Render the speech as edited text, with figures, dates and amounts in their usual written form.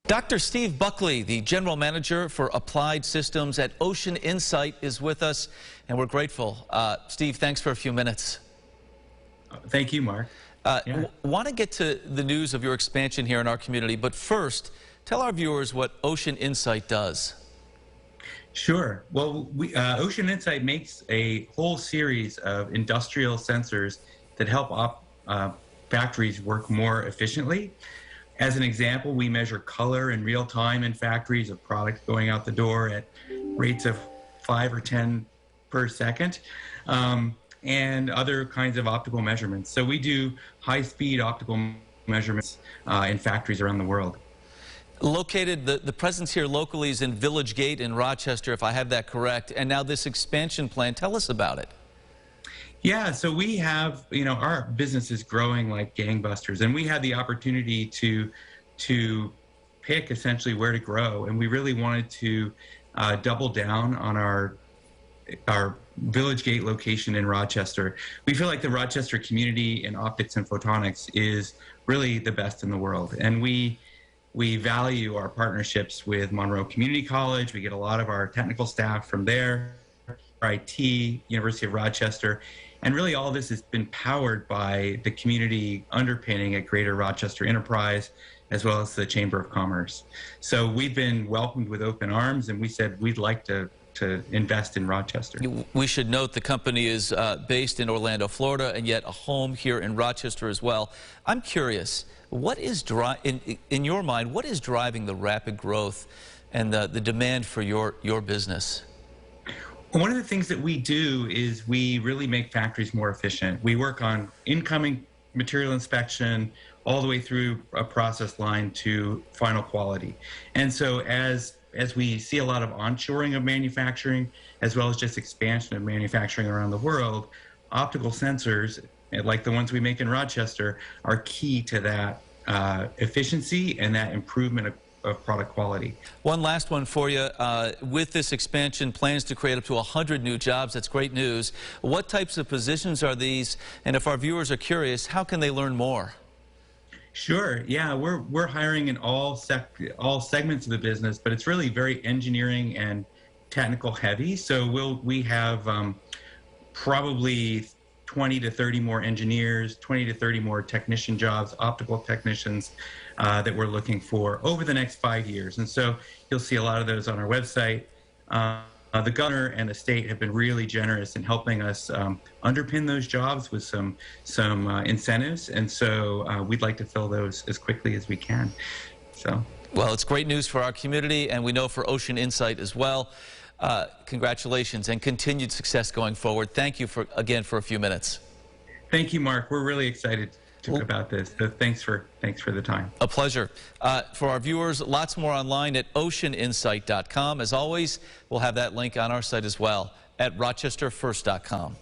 Dr. Steve Buckley, the General Manager for Applied Systems at Ocean Insight, is with us, and we're grateful. Steve, thanks for a few minutes. Thank you, Mark. Want to get to the news of your expansion here in our community, but first, tell our viewers what Ocean Insight does. Sure. Well, Ocean Insight makes a whole series of industrial sensors that help factories work more efficiently. As an example, we measure color in real time in factories of product going out the door at rates of 5 or 10 per second, and other kinds of optical measurements. So we do high-speed optical measurements in factories around the world. Located, the presence here locally is in Village Gate in Rochester, if I have that correct, and now this expansion plan, tell us about it. Yeah, so we have, our business is growing like gangbusters, and we had the opportunity to pick essentially where to grow, and we really wanted to double down on our Village Gate location in Rochester. We feel like the Rochester community in optics and photonics is really the best in the world, and we value our partnerships with Monroe Community College. We get a lot of our technical staff from there, IT, University of Rochester, and really all this has been powered by the community underpinning at Greater Rochester Enterprise, as well as the Chamber of Commerce. So we've been welcomed with open arms, and we said we'd like to invest in Rochester. We should note the company is based in Orlando, Florida, and yet a home here in Rochester as well. I'm curious, what is in your mind, what is driving the rapid growth and the demand for your business? One of the things that we do is we really make factories more efficient. We work on incoming material inspection all the way through a process line to final quality. And so as we see a lot of onshoring of manufacturing, as well as just expansion of manufacturing around the world, optical sensors, like the ones we make in Rochester, are key to that efficiency and that improvement of product quality. One last one for you. With this expansion, plans to create up to 100 new jobs. That's great news. What types of positions are these? And if our viewers are curious, how can they learn more? Sure. Yeah, we're hiring in all segments of the business, but it's really very engineering and technical heavy. So we have probably 20 to 30 more engineers, 20 to 30 more technician jobs, optical technicians that we're looking for over the next 5 years. And so you'll see a lot of those on our website. The governor and the state have been really generous in helping us underpin those jobs with some incentives. And so we'd like to fill those as quickly as we can. Well, it's great news for our community, and we know for Ocean Insight as well. Congratulations and continued success going forward. Thank you again for a few minutes. Thank you, Mark. We're really excited about this. So thanks for the time. A pleasure. For our viewers, lots more online at oceaninsight.com. As always, we'll have that link on our site as well at rochesterfirst.com.